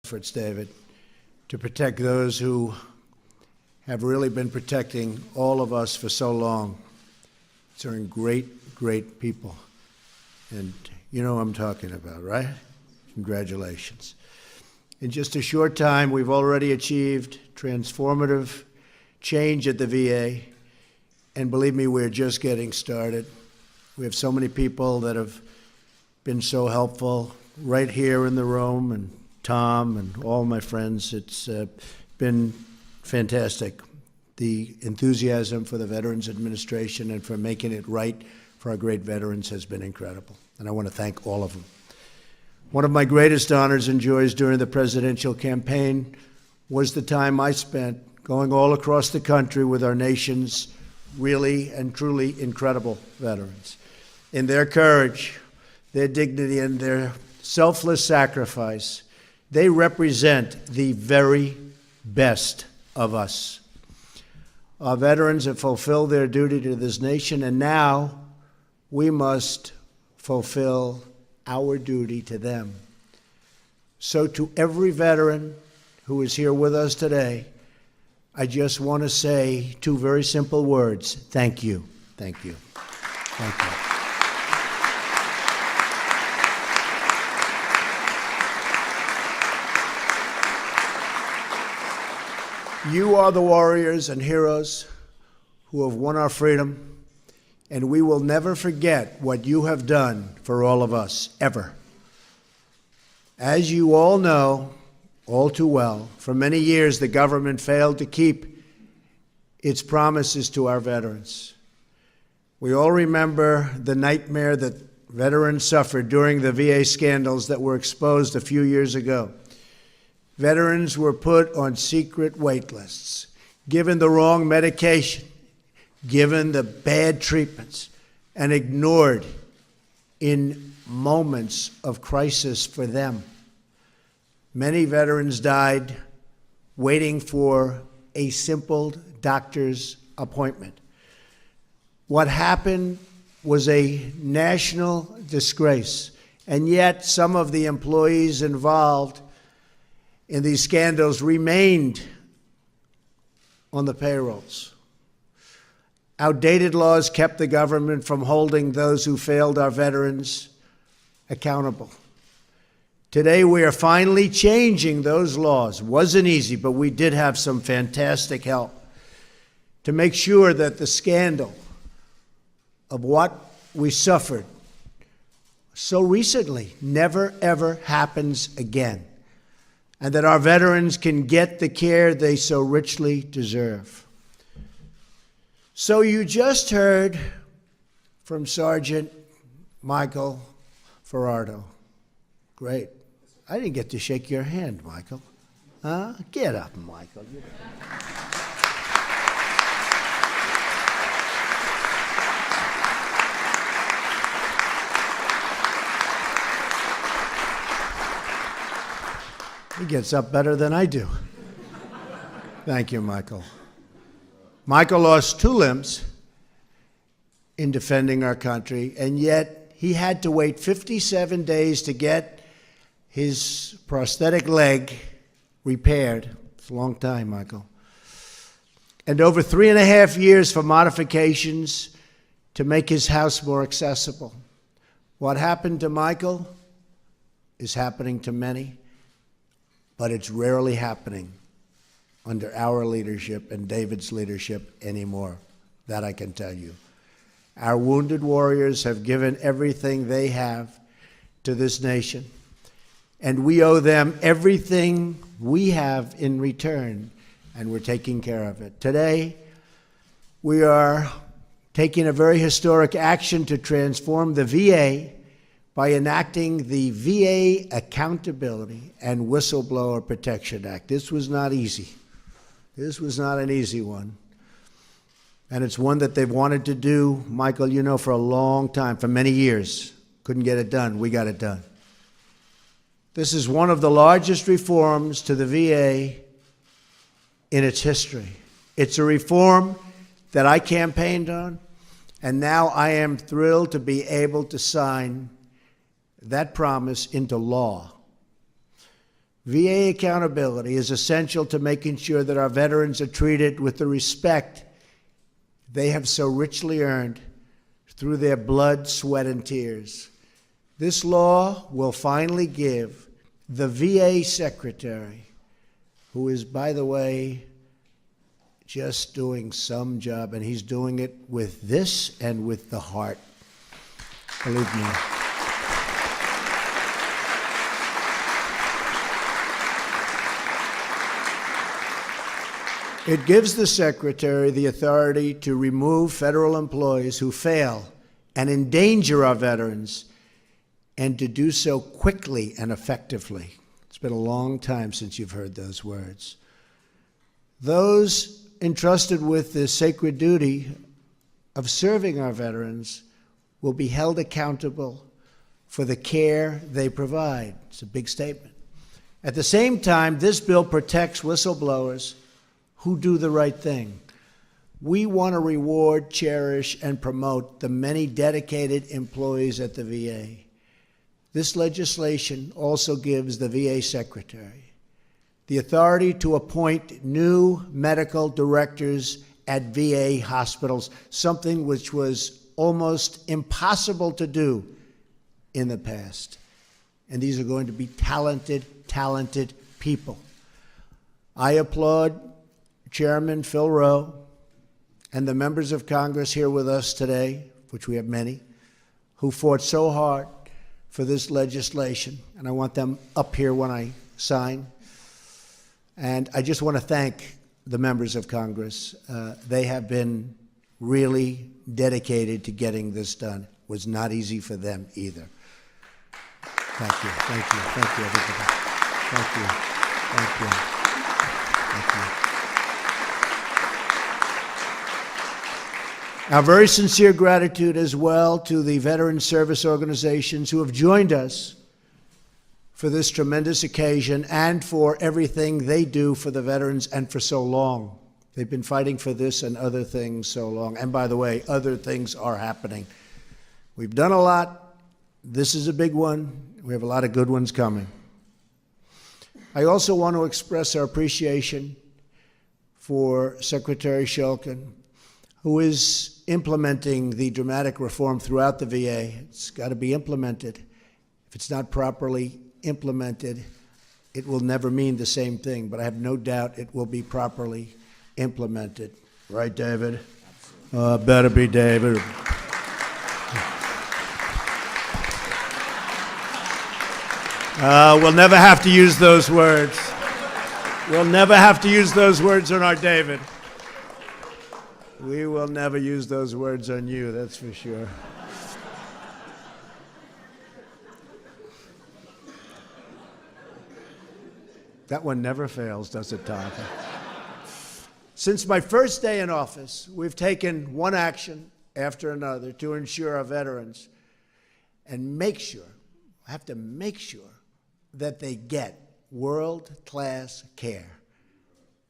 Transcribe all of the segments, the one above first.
efforts, David, to protect those who have really been protecting all of us for so long. They're great, great people. And you know what I'm talking about, right? Congratulations. In just a short time, we've already achieved transformative change at the VA. And believe me, we're just getting started. We have so many people that have been so helpful right here in the room, and Tom and all my friends. It's been fantastic. The enthusiasm for the Veterans Administration and for making it right for our great veterans has been incredible, and I want to thank all of them. One of my greatest honors and joys during the presidential campaign was the time I spent going all across the country with our nation's really and truly incredible veterans. In their courage, their dignity, and their selfless sacrifice, they represent the very best of us. Our veterans have fulfilled their duty to this nation, and now we must fulfill our duty to them. So to every veteran who is here with us today, I just want to say two very simple words: thank you. Thank you. Thank you. You are the warriors and heroes who have won our freedom, and we will never forget what you have done for all of us, ever. As you all know, all too well, for many years the government failed to keep its promises to our veterans. We all remember the nightmare that veterans suffered during the VA scandals that were exposed a few years ago. Veterans were put on secret wait lists, given the wrong medication, given the bad treatments, and ignored in moments of crisis for them. Many veterans died waiting for a simple doctor's appointment. What happened was a national disgrace, and yet some of the employees involved in these scandals remained on the payrolls. Outdated laws kept the government from holding those who failed our veterans accountable. Today, we are finally changing those laws. It wasn't easy, but we did have some fantastic help to make sure that the scandal of what we suffered so recently never, ever happens again, and that our veterans can get the care they so richly deserve. So you just heard from Sergeant Michael Ferraro. Great. I didn't get to shake your hand, Michael. Huh? Get up, Michael. He gets up better than I do. Thank you, Michael. Michael lost 2 limbs in defending our country, and yet he had to wait 57 days to get his prosthetic leg repaired. It's a long time, Michael. And over 3.5 years for modifications to make his house more accessible. What happened to Michael is happening to many, but it's rarely happening under our leadership and David's leadership anymore. That I can tell you. Our wounded warriors have given everything they have to this nation, and we owe them everything we have in return, and we're taking care of it. Today, we are taking a very historic action to transform the VA by enacting the VA Accountability and Whistleblower Protection Act. This was not easy. This was not an easy one. And it's one that they've wanted to do, Michael, you know, for a long time, for many years. Couldn't get it done. We got it done. This is one of the largest reforms to the VA in its history. It's a reform that I campaigned on, and now I am thrilled to be able to sign that promise into law. VA accountability is essential to making sure that our veterans are treated with the respect they have so richly earned through their blood, sweat, and tears. This law will finally give the VA secretary, who is, by the way, just doing some job, and he's doing it with this and with the heart. Believe me. It gives the Secretary the authority to remove federal employees who fail and endanger our veterans, and to do so quickly and effectively. It's been a long time since you've heard those words. Those entrusted with the sacred duty of serving our veterans will be held accountable for the care they provide. It's a big statement. At the same time, this bill protects whistleblowers who do the right thing. We want to reward, cherish, and promote the many dedicated employees at the VA. This legislation also gives the VA Secretary the authority to appoint new medical directors at VA hospitals, something which was almost impossible to do in the past. And these are going to be talented people. I applaud Chairman Phil Rowe and the members of Congress here with us today, which we have many, who fought so hard for this legislation, and I want them up here when I sign. And I just want to thank the members of Congress. They have been really dedicated to getting this done. It was not easy for them either. Thank you, everybody. Thank you. Our very sincere gratitude as well to the veteran service organizations who have joined us for this tremendous occasion and for everything they do for the veterans and for so long. They've been fighting for this and other things so long. And by the way, other things are happening. We've done a lot. This is a big one. We have a lot of good ones coming. I also want to express our appreciation for Secretary Shulkin, who is implementing the dramatic reform throughout the VA. It's got to be implemented. If it's not properly implemented, it will never mean the same thing, but I have no doubt it will be properly implemented. Right, David? Better be David. We'll never have to use those words. We'll never have to use those words on our David. We will never use those words on you, that's for sure. That one never fails, does it, Tom? Since my first day in office, we've taken one action after another to ensure our veterans and have to make sure that they get world-class care,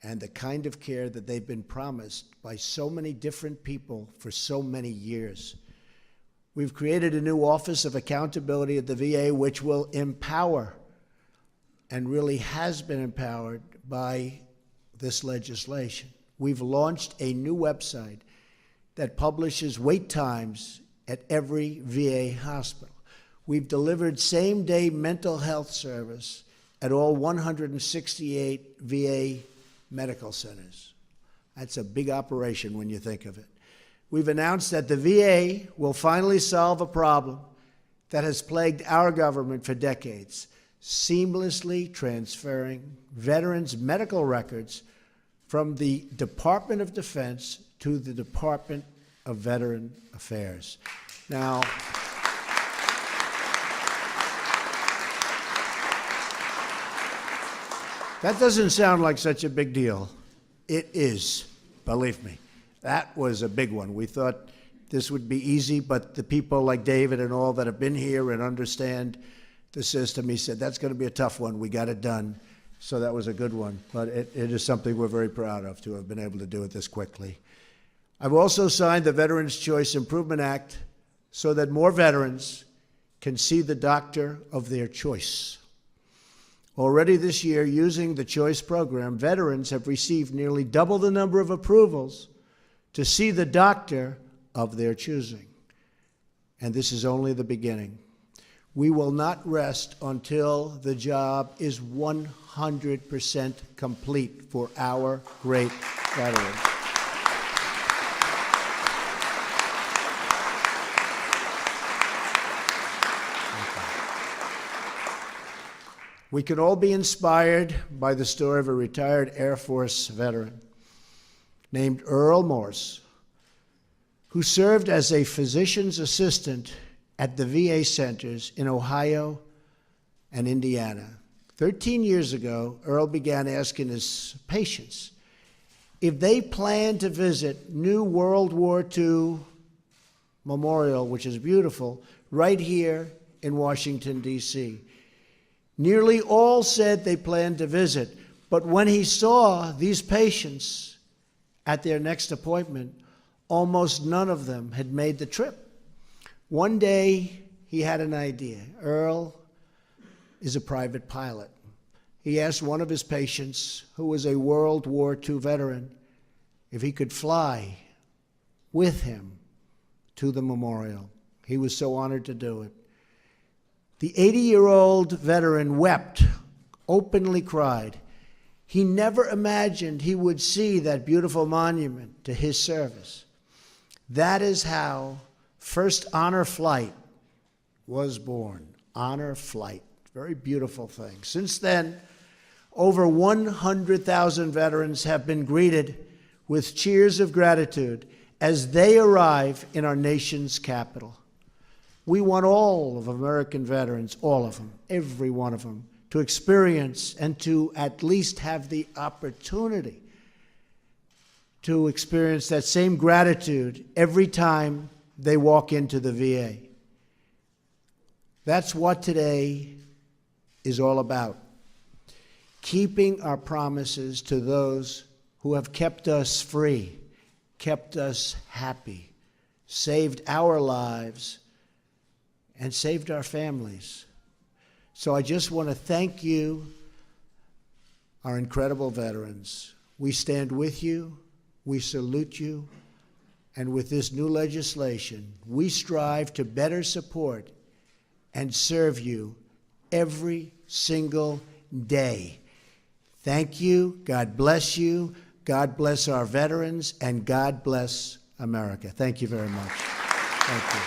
and the kind of care that they've been promised by so many different people for so many years. We've created a new Office of Accountability at the VA, which will empower, and really has been empowered by this legislation. We've launched a new website that publishes wait times at every VA hospital. We've delivered same-day mental health service at all 168 VA medical centers. That's a big operation when you think of it. We've announced that the VA will finally solve a problem that has plagued our government for decades, seamlessly transferring veterans' medical records from the Department of Defense to the Department of Veteran Affairs. Now, that doesn't sound like such a big deal. It is, believe me. That was a big one. We thought this would be easy, but the people like David and all that have been here and understand the system, he said, that's going to be a tough one. We got it done. So that was a good one. But it is something we're very proud of, to have been able to do it this quickly. I've also signed the Veterans Choice Improvement Act so that more veterans can see the doctor of their choice. Already this year, using the Choice program, veterans have received nearly double the number of approvals to see the doctor of their choosing. And this is only the beginning. We will not rest until the job is 100% complete for our great veterans. We can all be inspired by the story of a retired Air Force veteran named Earl Morse, who served as a physician's assistant at the VA centers in Ohio and Indiana. 13 years ago, Earl began asking his patients if they planned to visit new World War II memorial, which is beautiful, right here in Washington, D.C. Nearly all said they planned to visit, but when he saw these patients at their next appointment, almost none of them had made the trip. One day, he had an idea. Earl is a private pilot. He asked one of his patients, who was a World War II veteran, if he could fly with him to the memorial. He was so honored to do it. The 80-year-old veteran wept, openly cried. He never imagined he would see that beautiful monument to his service. That is how First Honor Flight was born. Honor Flight. Very beautiful thing. Since then, over 100,000 veterans have been greeted with cheers of gratitude as they arrive in our nation's capital. We want all of American veterans, all of them, every one of them, to experience and to at least have the opportunity to experience that same gratitude every time they walk into the VA. That's what today is all about. Keeping our promises to those who have kept us free, kept us happy, saved our lives, and saved our families. So I just want to thank you, our incredible veterans. We stand with you, we salute you, and with this new legislation, we strive to better support and serve you every single day. Thank you, God bless you, God bless our veterans, and God bless America. Thank you very much. Thank you.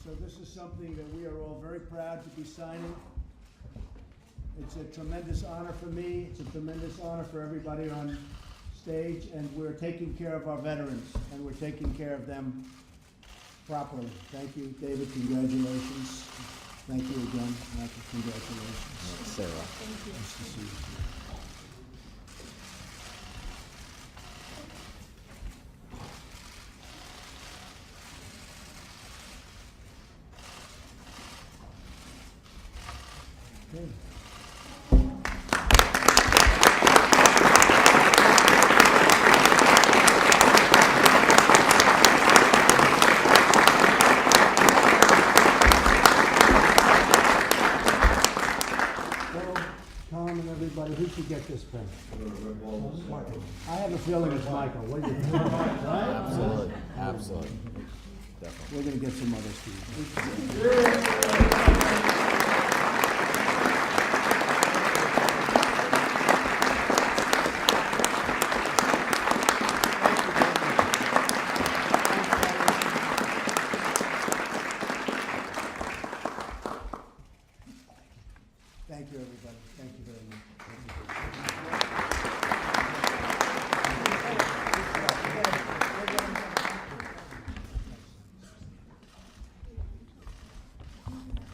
So this is something that we are all very proud to be signing. It's a tremendous honor for me. It's a tremendous honor for everybody on stage, and we're taking care of our veterans, and we're taking care of them properly. Thank you, David. Congratulations. Thank you again, Michael. Congratulations. Sarah. Thank you. Nice to see you. Okay. Tom and everybody, who should get this pen? I have a feeling it's Michael. What do you think? Right? Absolutely. Absolutely. Definitely. We're going to get some others for you.